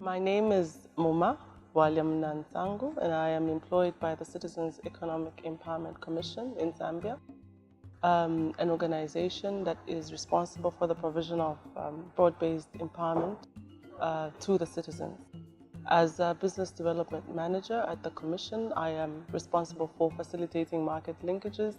My name is Muma Bwalya Munansangu, and I am employed by the Citizens Economic Empowerment Commission in Zambia, an organization that is responsible for the provision of broad-based empowerment to the citizens. As a business development manager at the Commission, I am responsible for facilitating market linkages,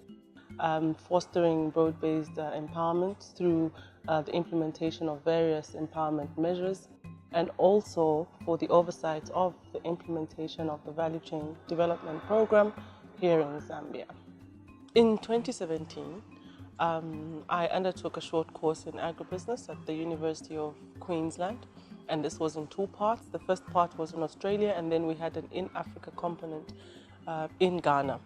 fostering broad-based empowerment through the implementation of various empowerment measures, and also for the oversight of the implementation of the Value Chain Development Program here in Zambia. In 2017, I undertook a short course in agribusiness at the University of Queensland, and this was in two parts. The first part was in Australia, and then we had an in-Africa component in Ghana.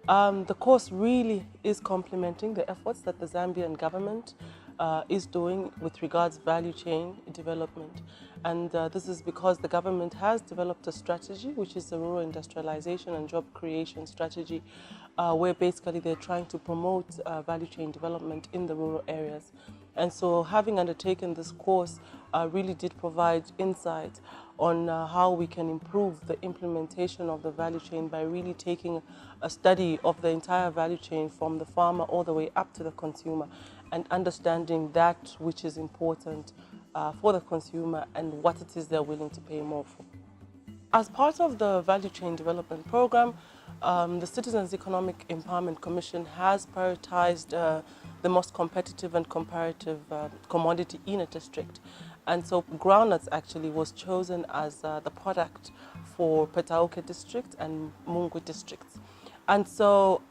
The course really is complementing the efforts that the Zambian government is doing with regards value chain development. And this is because the government has developed a strategy, which is the rural industrialization and job creation strategy, where basically they're trying to promote value chain development in the rural areas. And so having undertaken this course really did provide insight on how we can improve the implementation of the value chain by really taking a study of the entire value chain from the farmer all the way up to the consumer, and understanding that which is important for the consumer and what it is they're willing to pay more for. As part of the Value Chain Development Program, the Citizens Economic Empowerment Commission has prioritized the most competitive and comparative commodity in a district. And so groundnuts actually was chosen as the product for Petauke district and Mungu districts. And so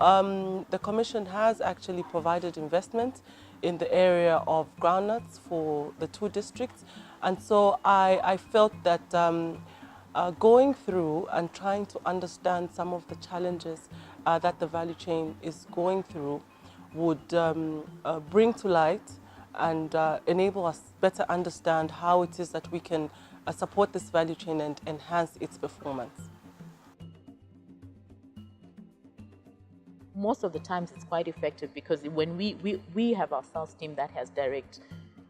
the Commission has actually provided investment in the area of groundnuts for the two districts. And so I felt that going through and trying to understand some of the challenges that the value chain is going through would bring to light and enable us better understand how it is that we can support this value chain and enhance its performance. Most of the times it's quite effective because when we have our sales team that has direct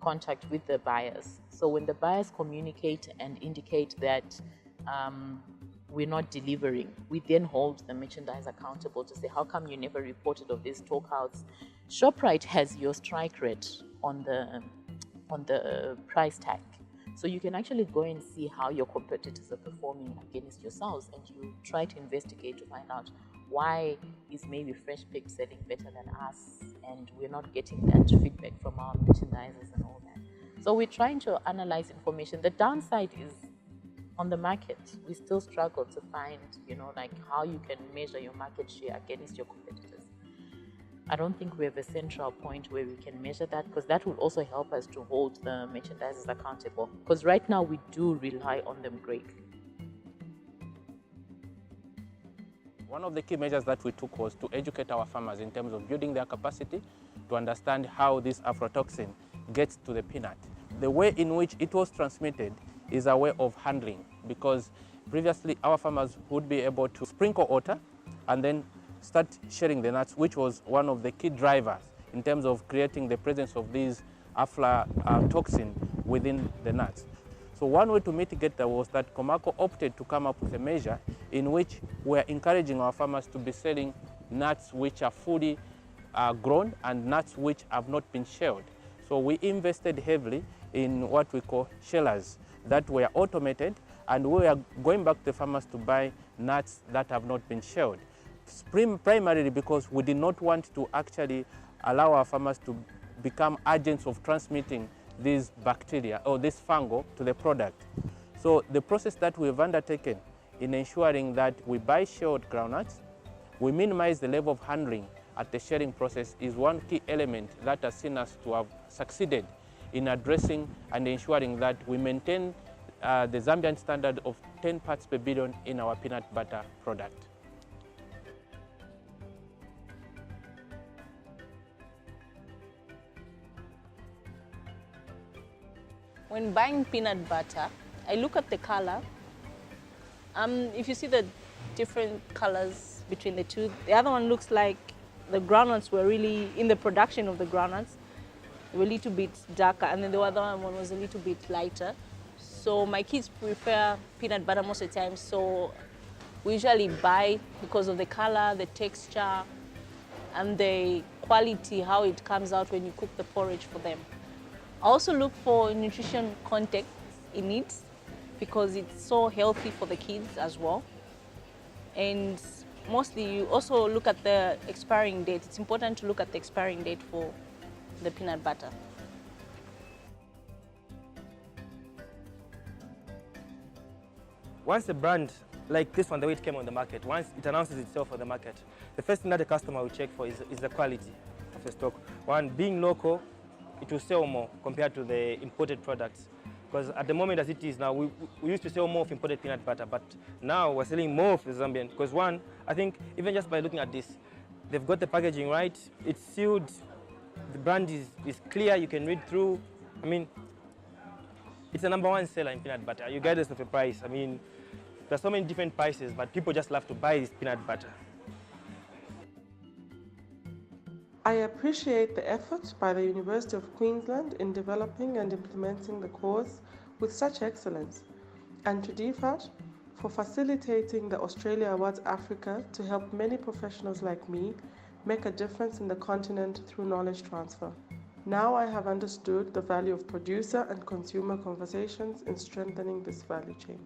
contact with the buyers. So when the buyers communicate and indicate that we're not delivering, we then hold the merchandiser accountable to say, how come you never reported of these stockouts? ShopRite has your strike rate on the price tag. So you can actually go and see how your competitors are performing against yourselves, and you try to investigate to find out why is maybe Fresh Pick selling better than us, and we're not getting that feedback from our merchandisers and all that. So we're trying to analyze information. The downside is on the market, we still struggle to find, like how you can measure your market share against your competitors. I don't think we have a central point where we can measure that, because that will also help us to hold the merchandisers accountable. Because right now we do rely on them greatly. One of the key measures that we took was to educate our farmers in terms of building their capacity to understand how this aflatoxin gets to the peanut. The way in which it was transmitted is a way of handling, because previously our farmers would be able to sprinkle water and then start sharing the nuts, which was one of the key drivers in terms of creating the presence of these aflatoxin within the nuts. So one way to mitigate that was that Comako opted to come up with a measure in which we're encouraging our farmers to be selling nuts which are fully grown and nuts which have not been shelled. So we invested heavily in what we call shellers that were automated, and we are going back to the farmers to buy nuts that have not been shelled. Primarily because we did not want to actually allow our farmers to become agents of transmitting these bacteria or this fungal to the product. So the process that we have undertaken in ensuring that we buy shelled groundnuts, we minimize the level of handling at the shelling process, is one key element that has seen us to have succeeded in addressing and ensuring that we maintain the Zambian standard of 10 parts per billion in our peanut butter product. When buying peanut butter, I look at the color. If you see the different colors between the two, the other one looks like the groundnuts were really, in the production of the groundnuts, were a little bit darker, and then the other one was a little bit lighter. So my kids prefer peanut butter most of the time. So we usually buy because of the color, the texture, and the quality, how it comes out when you cook the porridge for them. I also look for nutrition content in it because it's so healthy for the kids as well. And mostly you also look at the expiring date. It's important to look at the expiring date for the peanut butter. Once a brand like this one, the way it came on the market, once it announces itself for the market, the first thing that the customer will check for is the quality of the stock. One, being local, it will sell more compared to the imported products. Because at the moment as it is now, we used to sell more of imported peanut butter, but now we're selling more of the Zambian. Because one, I think even just by looking at this, they've got the packaging right, it's sealed, the brand is clear, you can read through. I mean, it's a #1 seller in peanut butter, regardless of the price. I mean, there's so many different prices, but people just love to buy this peanut butter. I appreciate the effort by the University of Queensland in developing and implementing the course with such excellence, and to DFAT for facilitating the Australia Awards Africa to help many professionals like me make a difference in the continent through knowledge transfer. Now I have understood the value of producer and consumer conversations in strengthening this value chain.